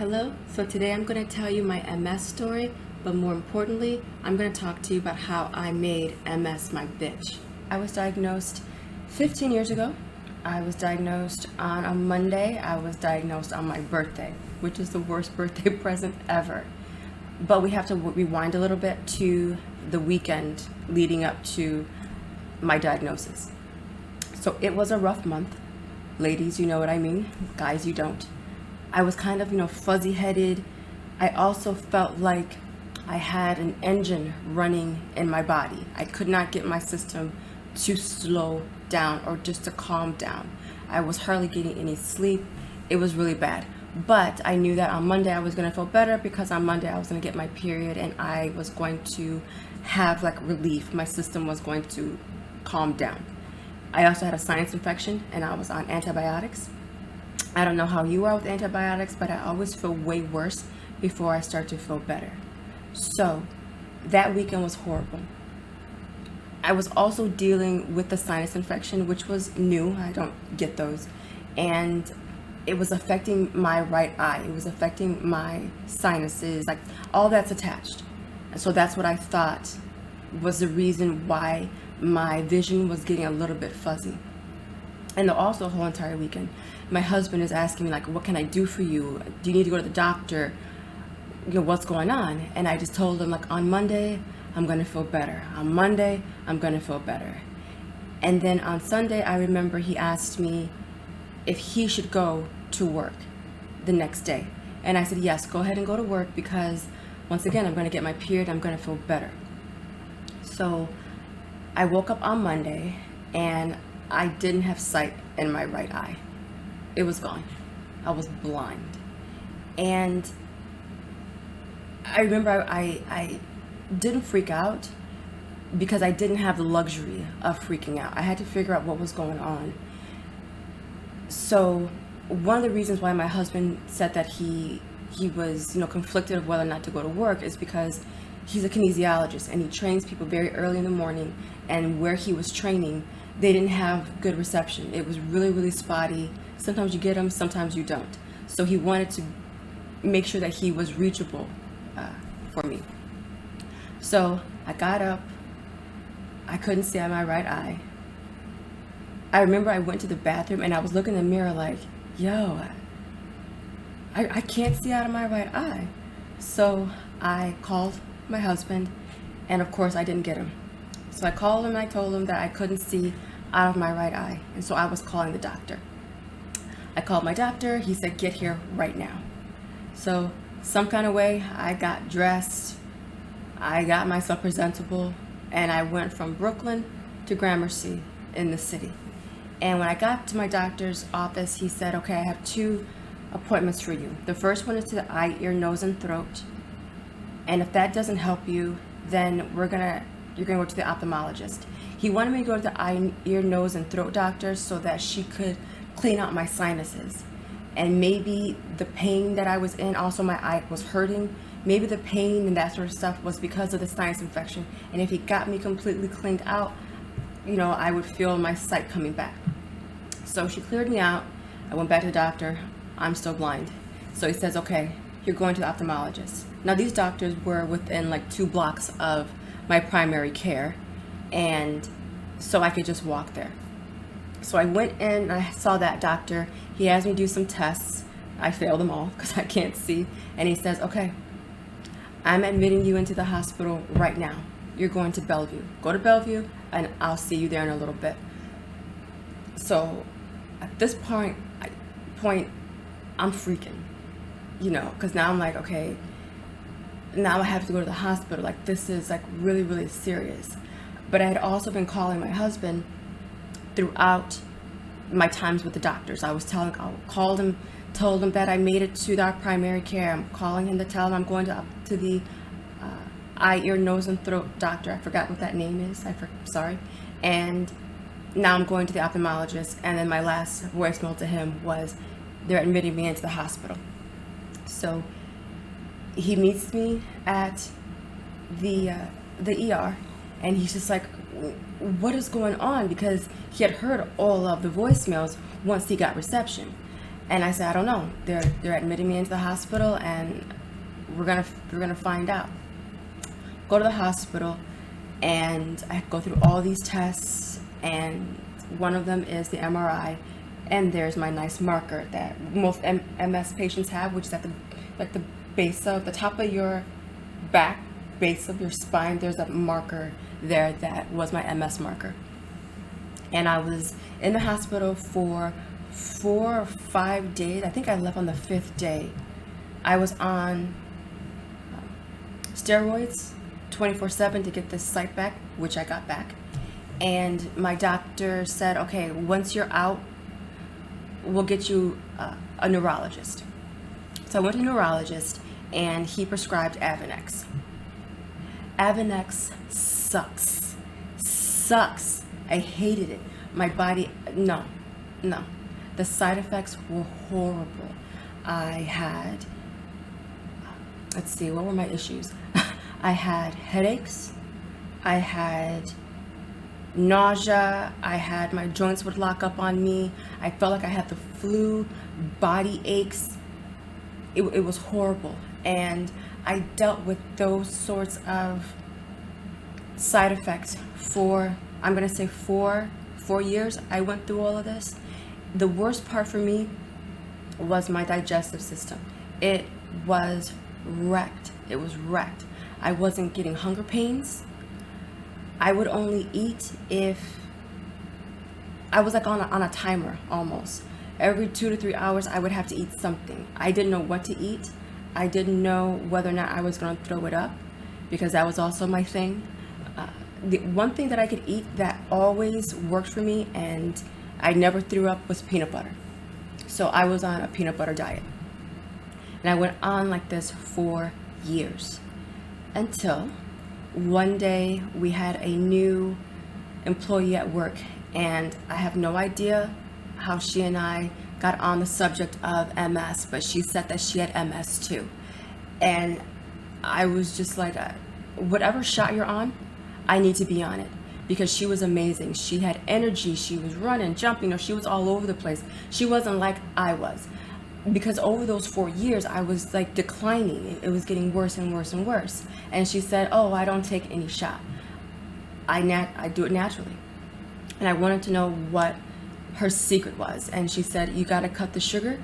Hello, so today I'm going to tell you my MS story, but more importantly, I'm going to talk to you about how I made MS my bitch. I was diagnosed 15 years ago. I was diagnosed on a Monday. I was diagnosed on my birthday, which is the worst birthday present ever. But we have to rewind a little bit to the weekend leading up to my diagnosis. So it was a rough month. Ladies, you know what I mean. Guys, you don't. I was kind of, fuzzy-headed. I also felt like I had an engine running in my body. I could not get my system to slow down or just to calm down. I was hardly getting any sleep. It was really bad. But I knew that on Monday I was going to feel better because on Monday I was going to get my period and I was going to have relief. My system was going to calm down. I also had a sinus infection and I was on antibiotics. I don't know how you are with antibiotics, but I always feel way worse before I start to feel better. So that weekend was horrible. I was also dealing with the sinus infection, which was new. I don't get those. And it was affecting my right eye. It was affecting my sinuses, all that's attached. So that's what I thought was the reason why my vision was getting a little bit fuzzy. And also the whole entire weekend, my husband is asking me, what can I do for you? Do you need to go to the doctor? What's going on? And I just told him, on Monday, I'm going to feel better. On Monday, I'm going to feel better. And then on Sunday, I remember he asked me if he should go to work the next day. And I said, yes, go ahead and go to work because once again, I'm going to get my period. I'm going to feel better. So I woke up on Monday and I didn't have sight in my right eye. It was gone. I was blind. And I remember I didn't freak out because I didn't have the luxury of freaking out. I had to figure out what was going on. So one of the reasons why my husband said that he was conflicted of whether or not to go to work is because he's a kinesiologist and he trains people very early in the morning, and where he was training they didn't have good reception. It was really, really spotty. Sometimes you get them, sometimes you don't. So he wanted to make sure that he was reachable for me. So I got up. I couldn't see out of my right eye. I remember I went to the bathroom and I was looking in the mirror yo, I can't see out of my right eye. So I called my husband, and of course I didn't get him. So I called him and I told him that I couldn't see out of my right eye. And so I was calling the doctor. I called my doctor. He said, get here right now. So some kind of way I got dressed. I got myself presentable and I went from Brooklyn to Gramercy in the city. And when I got to my doctor's office, he said, okay, I have 2 appointments for you. The first one is to the eye, ear, nose, and throat. And if that doesn't help you, then you're gonna go to the ophthalmologist. He wanted me to go to the eye, ear, nose, and throat doctor so that she could clean out my sinuses. And maybe the pain that I was in, also my eye was hurting. Maybe the pain and that sort of stuff was because of the sinus infection. And if he got me completely cleaned out, I would feel my sight coming back. So she cleared me out. I went back to the doctor. I'm still blind. So he says, okay, you're going to the ophthalmologist. Now these doctors were within 2 blocks of my primary care, and so I could just walk there. So I went in and I saw that doctor. He asked me to do some tests. I failed them all because I can't see. And he says, okay, I'm admitting you into the hospital right now. You're going to Bellevue. Go to Bellevue and I'll see you there in a little bit. So at this point I'm freaking, because now I'm okay, now I have to go to the hospital. This is really, really serious. But I had also been calling my husband throughout my times with the doctors. I called him, told him that I made it to our primary care. I'm calling him to tell him I'm going to the eye, ear, nose, and throat doctor. I forgot what that name is. Sorry. And now I'm going to the ophthalmologist. And then my last voicemail to him was, they're admitting me into the hospital. So he meets me at the ER, and he's just what is going on? Because he had heard all of the voicemails once he got reception. And I said, I don't know. They're admitting me into the hospital, and we're gonna find out. Go to the hospital, and I go through all these tests, and one of them is the MRI, and there's my nice marker that most MS patients have, which is at the base of the top of your back, base of your spine. There's a marker there that was my MS marker. And I was in the hospital for 4 or 5 days. I think I left on the 5th day. I was on steroids 24/7 to get this sight back, which I got back. And my doctor said, okay, once you're out, we'll get you a neurologist. So I went to a neurologist, and he prescribed Avonex. Avonex sucks. I hated it. My body, no. The side effects were horrible. I had, let's see, what were my issues? I had headaches. I had nausea. I had, my joints would lock up on me. I felt like I had the flu, body aches. It was horrible. And I dealt with those sorts of side effects for, I'm going to say 4 years. I went through all of this. The worst part for me was my digestive system. It was wrecked. I wasn't getting hunger pains. I would only eat if I was like on a timer almost. Every 2 to 3 hours, I would have to eat something. I didn't know what to eat. I didn't know whether or not I was going to throw it up, because that was also my thing. The one thing that I could eat that always worked for me and I never threw up was peanut butter. So I was on a peanut butter diet. And I went on like this for years, until one day we had a new employee at work, and I have no idea how she and I got on the subject of MS, but she said that she had MS too. And I was just like, whatever shot you're on, I need to be on it, because she was amazing. She had energy. She was running, jumping, she was all over the place. She wasn't like I was, because over those 4 years, I was like declining. It was getting worse and worse and worse. And she said, oh, I don't take any shot. I do it naturally. And I wanted to know what her secret was. And she said, you got to cut the sugar.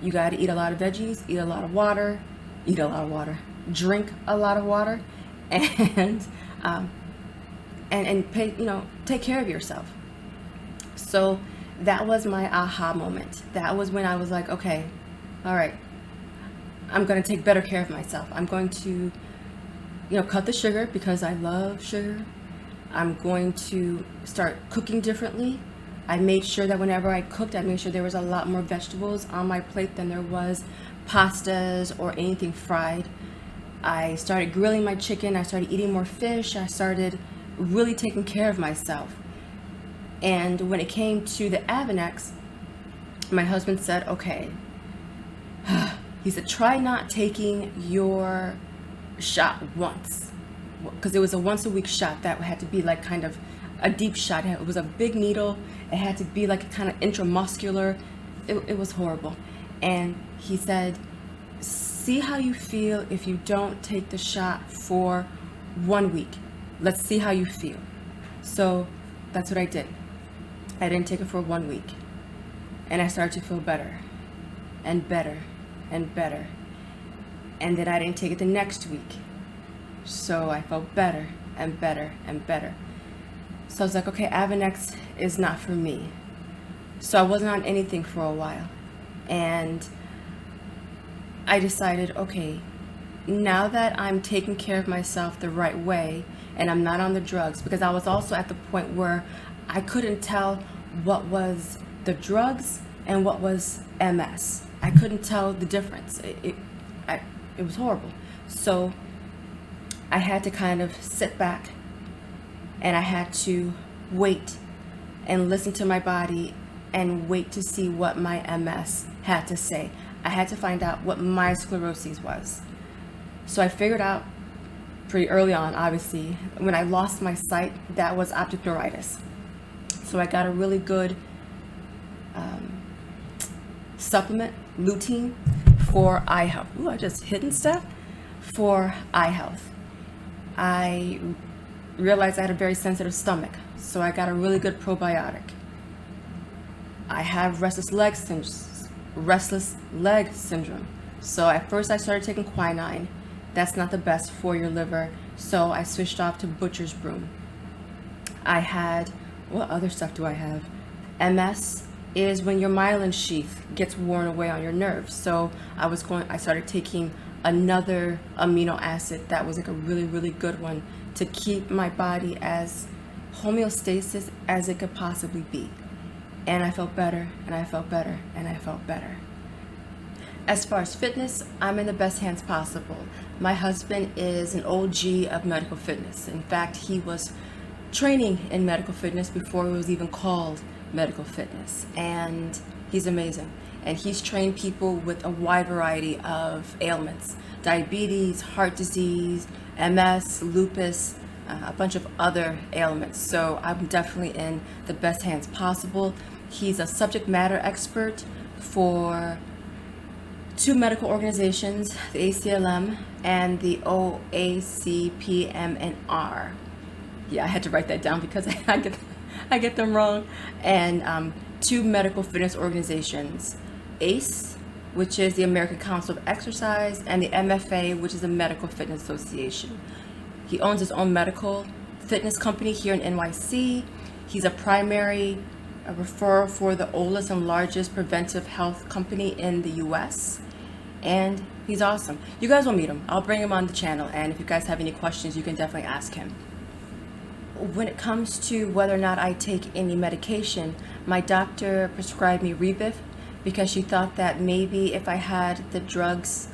You got to eat a lot of veggies, eat a lot of water, drink a lot of water, and pay, take care of yourself. So that was my aha moment. That was when I was like, okay, all right, I'm going to take better care of myself. I'm going to, cut the sugar, because I love sugar. I'm going to start cooking differently. I made sure that whenever I cooked, I made sure there was a lot more vegetables on my plate than there was pastas or anything fried. I started grilling my chicken. I started eating more fish. I started really taking care of myself. And when it came to the Avonex, my husband said, okay, he said, try not taking your shot once, because it was a once a week shot that had to be like kind of a deep shot. It was a big needle. It had to be like kind of intramuscular. It was horrible. And he said, see how you feel if you don't take the shot for 1 week. Let's see how you feel. So that's what I did. I didn't take it for 1 week. And I started to feel better and better and better. And then I didn't take it the next week. So I felt better and better and better. So I was like, okay, Avonex is not for me. So I wasn't on anything for a while. And I decided, okay, now that I'm taking care of myself the right way and I'm not on the drugs, because I was also at the point where I couldn't tell what was the drugs and what was MS. I couldn't tell the difference. It was horrible. So I had to kind of sit back, and I had to wait and listen to my body and wait to see what my MS had to say. I had to find out what my sclerosis was. So I figured out pretty early on, obviously, when I lost my sight, that was optic neuritis. So I got a really good supplement, lutein, for eye health. Ooh, I just hidden stuff for eye health. I realized I had a very sensitive stomach, so I got a really good probiotic. I have restless leg syndrome. So at first I started taking quinine. That's not the best for your liver, so I switched off to butcher's broom. I had, what other stuff do I have? MS is when your myelin sheath gets worn away on your nerves. So I started taking another amino acid that was like a really, really good one to keep my body as homeostasis as it could possibly be. And I felt better, and I felt better, and I felt better. As far as fitness, I'm in the best hands possible. My husband is an OG of medical fitness. In fact, he was training in medical fitness before it was even called medical fitness, and he's amazing. And he's trained people with a wide variety of ailments: diabetes, heart disease, MS, lupus, a bunch of other ailments. So I'm definitely in the best hands possible. He's a subject matter expert for 2 medical organizations, the ACLM and the OACPMNR. Yeah, I had to write that down because I get them wrong. And 2 medical fitness organizations, ACE, which is the American Council of Exercise, and the MFA, which is the Medical Fitness Association. He owns his own medical fitness company here in NYC. He's a primary referral for the oldest and largest preventive health company in the US. And he's awesome. You guys will meet him. I'll bring him on the channel, and if you guys have any questions, you can definitely ask him. When it comes to whether or not I take any medication, my doctor prescribed me Rebif because she thought that maybe if I had the drugs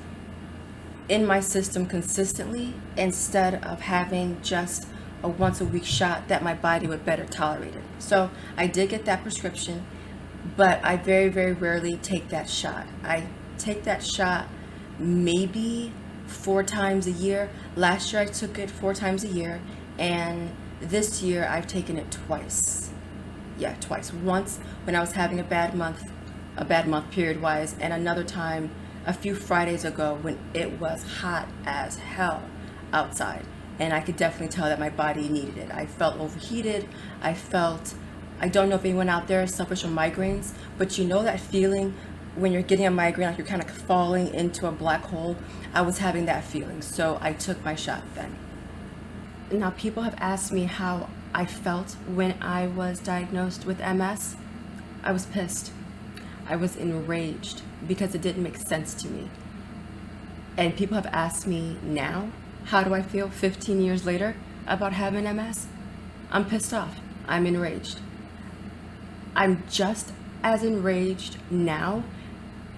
in my system consistently, instead of having just a once a week shot, that my body would better tolerate it. So I did get that prescription, but I very, very rarely take that shot. I take that shot maybe 4 times a year. Last year I took it 4 times a year, and this year I've taken it twice. Yeah, twice. Once when I was having a bad month period wise, and another time a few Fridays ago when it was hot as hell outside, and I could definitely tell that my body needed it. I felt overheated. I don't know if anyone out there suffers from migraines, but you know that feeling when you're getting a migraine, like you're kind of falling into a black hole? I was having that feeling, so I took my shot then. Now, people have asked me how I felt when I was diagnosed with MS. I was pissed. I was enraged because it didn't make sense to me. And people have asked me now, how do I feel 15 years later about having MS? I'm pissed off. I'm enraged. I'm just as enraged now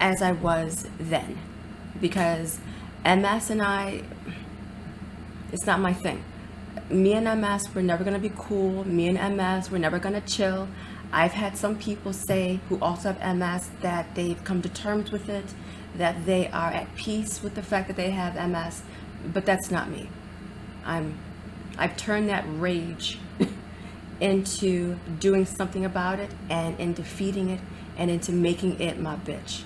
as I was then, because MS and I, it's not my thing. Me and MS, we're never gonna be cool. Me and MS, we're never gonna chill. I've had some people say, who also have MS, that they've come to terms with it, that they are at peace with the fact that they have MS, but that's not me. I've turned that rage into doing something about it, and in defeating it, and into making it my bitch.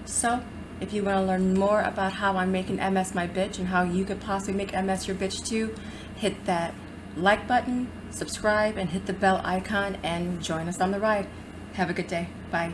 So, if you want to learn more about how I'm making MS my bitch and how you could possibly make MS your bitch too, hit that like button, subscribe, and hit the bell icon, and join us on the ride. Have a good day. Bye.